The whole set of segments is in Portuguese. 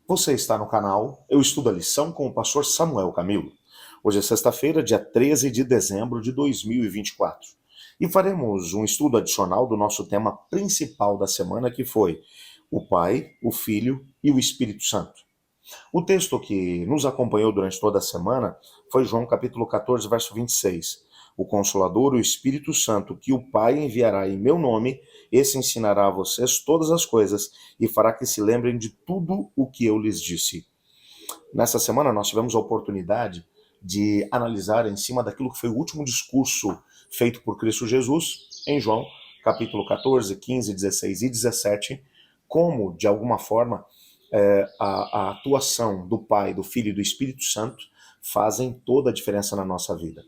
Você está no canal Eu Estudo a Lição com o pastor Samuel Camilo. Hoje é sexta-feira, dia 13 de dezembro de 2024. E faremos um estudo adicional do nosso tema principal da semana, que foi o Pai, o Filho e o Espírito Santo. O texto que nos acompanhou durante toda a semana foi João capítulo 14, verso 26. O Consolador, o Espírito Santo, que o Pai enviará em meu nome, esse ensinará a vocês todas as coisas e fará que se lembrem de tudo o que eu lhes disse. Nessa semana nós tivemos a oportunidade de analisar em cima daquilo que foi o último discurso feito por Cristo Jesus em João capítulo 14, 15, 16 e 17, como, de alguma forma, a atuação do Pai, do Filho e do Espírito Santo fazem toda a diferença na nossa vida.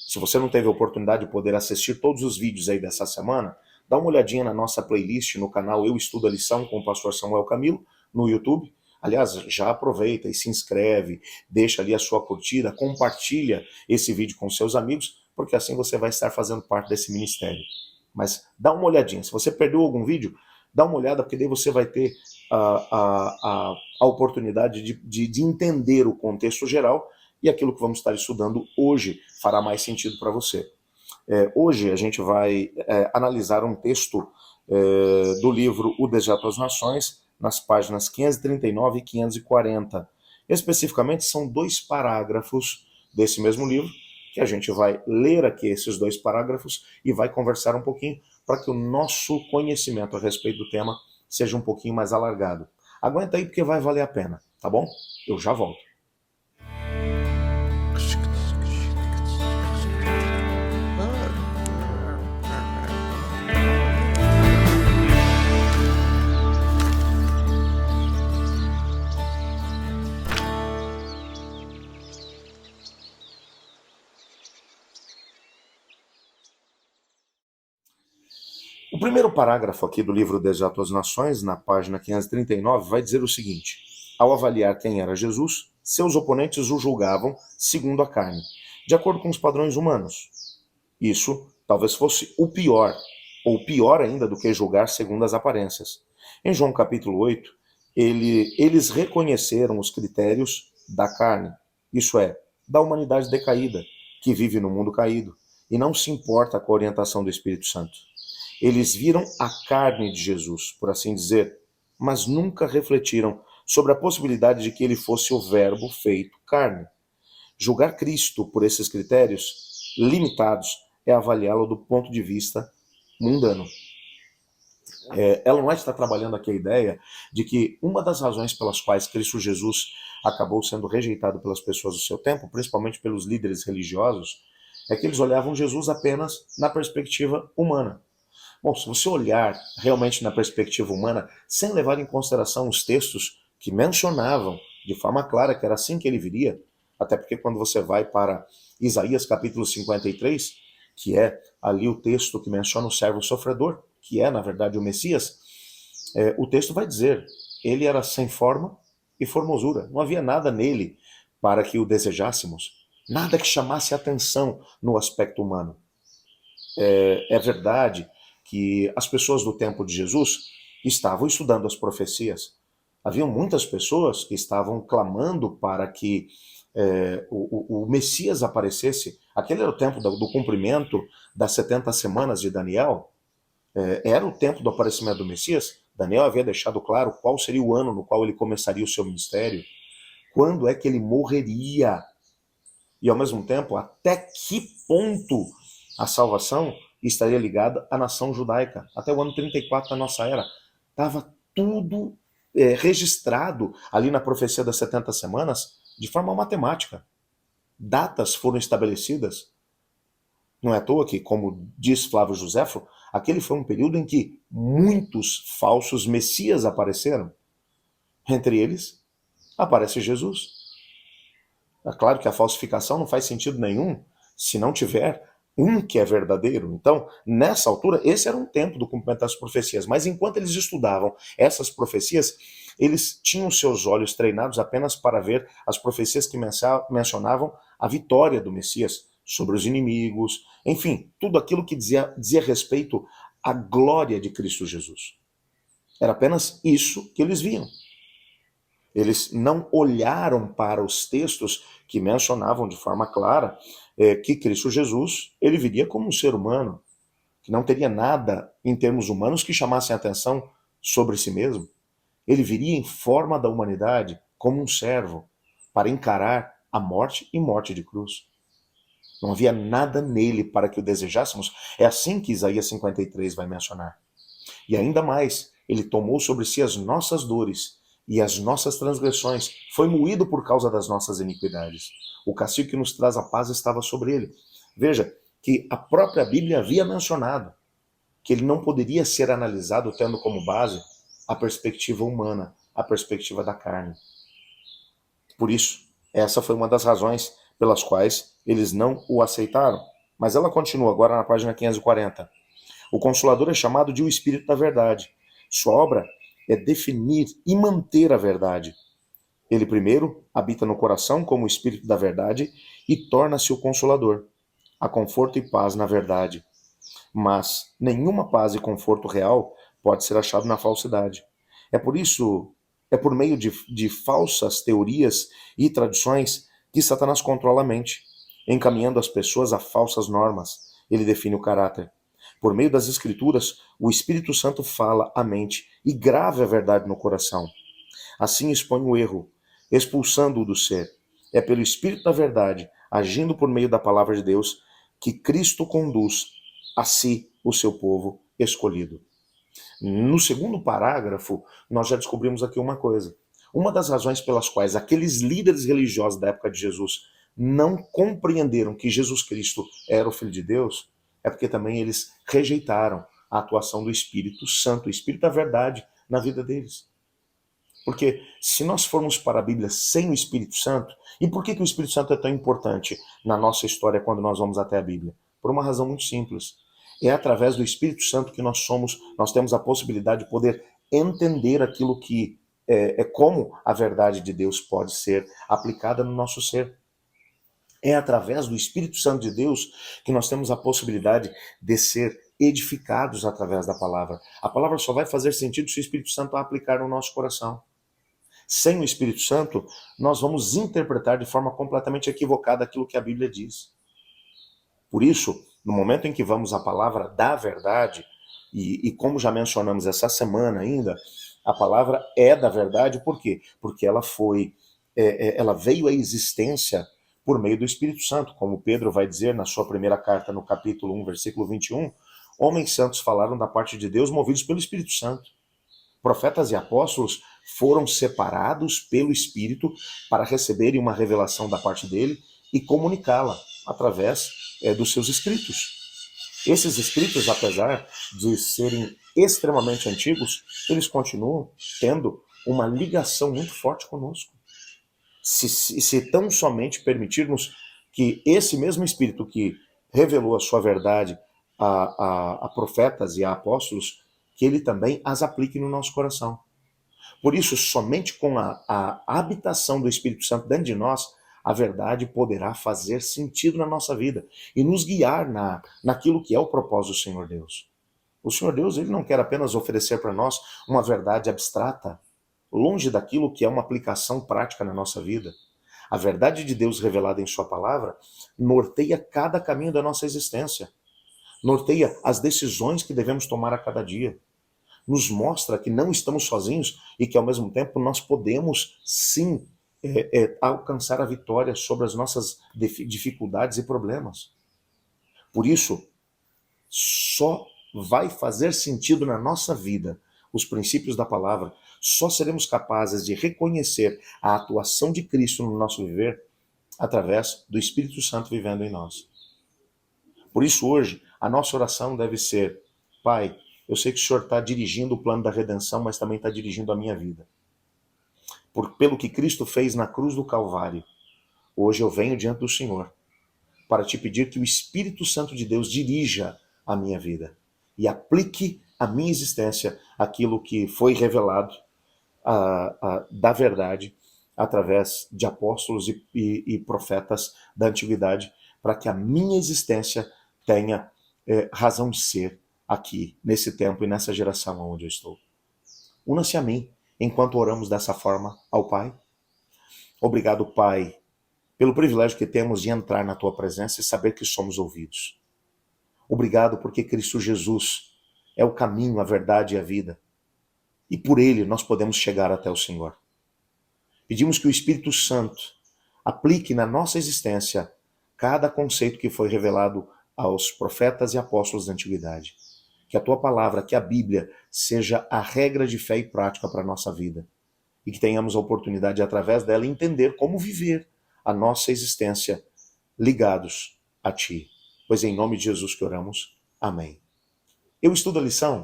Se você não teve a oportunidade de poder assistir todos os vídeos aí dessa semana, dá uma olhadinha na nossa playlist no canal Eu Estudo a Lição com o pastor Samuel Camilo, no YouTube. Aliás, já aproveita e se inscreve, deixa ali a sua curtida, compartilha esse vídeo com seus amigos, porque assim você vai estar fazendo parte desse ministério. Mas dá uma olhadinha, se você perdeu algum vídeo, dá uma olhada, porque daí você vai ter a oportunidade de entender o contexto geral, e aquilo que vamos estar estudando hoje fará mais sentido para você. Hoje a gente vai analisar um texto do livro O Desejo das Nações, nas páginas 539 e 540. Especificamente, são 2 parágrafos desse mesmo livro, que a gente vai ler aqui esses 2 parágrafos e vai conversar um pouquinho para que o nosso conhecimento a respeito do tema seja um pouquinho mais alargado. Aguenta aí, porque vai valer a pena, tá bom? Eu já volto. O primeiro parágrafo aqui do livro Desejo das Nações, na página 539, vai dizer o seguinte: ao avaliar quem era Jesus, seus oponentes o julgavam segundo a carne, de acordo com os padrões humanos. Isso talvez fosse o pior, ou pior ainda do que julgar segundo as aparências. Em João capítulo 8, eles reconheceram os critérios da carne, isso é, da humanidade decaída, que vive no mundo caído, e não se importa com a orientação do Espírito Santo. Eles viram a carne de Jesus, por assim dizer, mas nunca refletiram sobre a possibilidade de que ele fosse o Verbo feito carne. Julgar Cristo por esses critérios limitados é avaliá-lo do ponto de vista mundano. Ellen White está trabalhando aqui a ideia de que uma das razões pelas quais Cristo Jesus acabou sendo rejeitado pelas pessoas do seu tempo, principalmente pelos líderes religiosos, é que eles olhavam Jesus apenas na perspectiva humana. Bom, se você olhar realmente na perspectiva humana, sem levar em consideração os textos que mencionavam de forma clara que era assim que ele viria, até porque quando você vai para Isaías capítulo 53, que é ali o texto que menciona o servo sofredor, que é, na verdade, o Messias, o texto vai dizer, ele era sem forma e formosura. Não havia nada nele para que o desejássemos, nada que chamasse atenção no aspecto humano. É verdade que as pessoas do tempo de Jesus estavam estudando as profecias. Haviam muitas pessoas que estavam clamando para que o Messias aparecesse. Aquele era o tempo do cumprimento das 70 semanas de Daniel. Era o tempo do aparecimento do Messias. Daniel havia deixado claro qual seria o ano no qual ele começaria o seu ministério, quando é que ele morreria, e ao mesmo tempo até que ponto a salvação estaria ligada à nação judaica. Até o ano 34 da nossa era. Estava tudo registrado ali na profecia das 70 semanas de forma matemática. Datas foram estabelecidas. Não é à toa que, como diz Flávio Joséfo, aquele foi um período em que muitos falsos messias apareceram. Entre eles, aparece Jesus. É claro que a falsificação não faz sentido nenhum se não tiver um que é verdadeiro. Então, nessa altura, esse era um tempo do cumprimento das profecias. Mas enquanto eles estudavam essas profecias, eles tinham seus olhos treinados apenas para ver as profecias que mencionavam a vitória do Messias sobre os inimigos, enfim, tudo aquilo que dizia respeito à glória de Cristo Jesus. Era apenas isso que eles viam. Eles não olharam para os textos que mencionavam de forma clara que Cristo Jesus, ele viria como um ser humano, que não teria nada em termos humanos que chamassem a atenção sobre si mesmo. Ele viria em forma da humanidade como um servo para encarar a morte e morte de cruz. Não havia nada nele para que o desejássemos. É assim que Isaías 53 vai mencionar. E ainda mais, ele tomou sobre si as nossas dores e as nossas transgressões. Foi moído por causa das nossas iniquidades. O castigo que nos traz a paz estava sobre ele. Veja que a própria Bíblia havia mencionado que ele não poderia ser analisado tendo como base a perspectiva humana, a perspectiva da carne. Por isso, essa foi uma das razões pelas quais eles não o aceitaram. Mas ela continua agora na página 540. O Consolador é chamado de o Espírito da Verdade. Sua obra é definir e manter a verdade. Ele primeiro habita no coração como o Espírito da Verdade e torna-se o Consolador. Há conforto e paz na verdade. Mas nenhuma paz e conforto real pode ser achado na falsidade. É por isso, é por meio de falsas teorias e tradições que Satanás controla a mente, encaminhando as pessoas a falsas normas. Ele define o caráter. Por meio das Escrituras, o Espírito Santo fala à mente e grava a verdade no coração. Assim expõe o erro, expulsando-o do ser. É pelo Espírito da Verdade, agindo por meio da palavra de Deus, que Cristo conduz a si o seu povo escolhido. No segundo parágrafo, nós já descobrimos aqui uma coisa. Uma das razões pelas quais aqueles líderes religiosos da época de Jesus não compreenderam que Jesus Cristo era o Filho de Deus é porque também eles rejeitaram a atuação do Espírito Santo, o Espírito da Verdade, na vida deles. Porque se nós formos para a Bíblia sem o Espírito Santo, e por que o Espírito Santo é tão importante na nossa história quando nós vamos até a Bíblia? Por uma razão muito simples. É através do Espírito Santo que nós temos a possibilidade de poder entender aquilo que é como a verdade de Deus pode ser aplicada no nosso ser. É através do Espírito Santo de Deus que nós temos a possibilidade de ser edificados através da palavra. A palavra só vai fazer sentido se o Espírito Santo a aplicar no nosso coração. Sem o Espírito Santo, nós vamos interpretar de forma completamente equivocada aquilo que a Bíblia diz. Por isso, no momento em que vamos à palavra da verdade, e como já mencionamos essa semana ainda, a palavra é da verdade, por quê? Porque ela veio à existência por meio do Espírito Santo, como Pedro vai dizer na sua primeira carta, no capítulo 1, versículo 21, homens santos falaram da parte de Deus movidos pelo Espírito Santo. Profetas e apóstolos foram separados pelo Espírito para receberem uma revelação da parte dele e comunicá-la através dos seus escritos. Esses escritos, apesar de serem extremamente antigos, eles continuam tendo uma ligação muito forte conosco. Se tão somente permitirmos que esse mesmo Espírito que revelou a sua verdade a profetas e a apóstolos, que ele também as aplique no nosso coração. Por isso, somente com a habitação do Espírito Santo dentro de nós, a verdade poderá fazer sentido na nossa vida e nos guiar naquilo que é o propósito do Senhor Deus. O Senhor Deus, ele não quer apenas oferecer para nós uma verdade abstrata, longe daquilo que é uma aplicação prática na nossa vida. A verdade de Deus revelada em sua palavra norteia cada caminho da nossa existência, norteia as decisões que devemos tomar a cada dia, nos mostra que não estamos sozinhos e que, ao mesmo tempo, nós podemos, sim, alcançar a vitória sobre as nossas dificuldades e problemas. Por isso, só vai fazer sentido na nossa vida os princípios da palavra, só seremos capazes de reconhecer a atuação de Cristo no nosso viver através do Espírito Santo vivendo em nós. Por isso, hoje, a nossa oração deve ser: Pai, eu sei que o Senhor está dirigindo o plano da redenção, mas também está dirigindo a minha vida. Pelo que Cristo fez na cruz do Calvário, hoje eu venho diante do Senhor para te pedir que o Espírito Santo de Deus dirija a minha vida e aplique à minha existência aquilo que foi revelado da verdade através de apóstolos e profetas da antiguidade, para que a minha existência tenha razão de ser aqui, nesse tempo e nessa geração onde eu estou. Una-se a mim enquanto oramos dessa forma ao Pai? Obrigado, Pai, pelo privilégio que temos de entrar na Tua presença e saber que somos ouvidos. Obrigado porque Cristo Jesus é o caminho, a verdade e a vida. E por Ele nós podemos chegar até o Senhor. Pedimos que o Espírito Santo aplique na nossa existência cada conceito que foi revelado aos profetas e apóstolos da antiguidade. Que a Tua palavra, que a Bíblia, seja a regra de fé e prática para a nossa vida. E que tenhamos a oportunidade, através dela, entender como viver a nossa existência ligados a Ti. Pois é em nome de Jesus que oramos. Amém. Eu estudo a lição.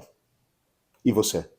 E você?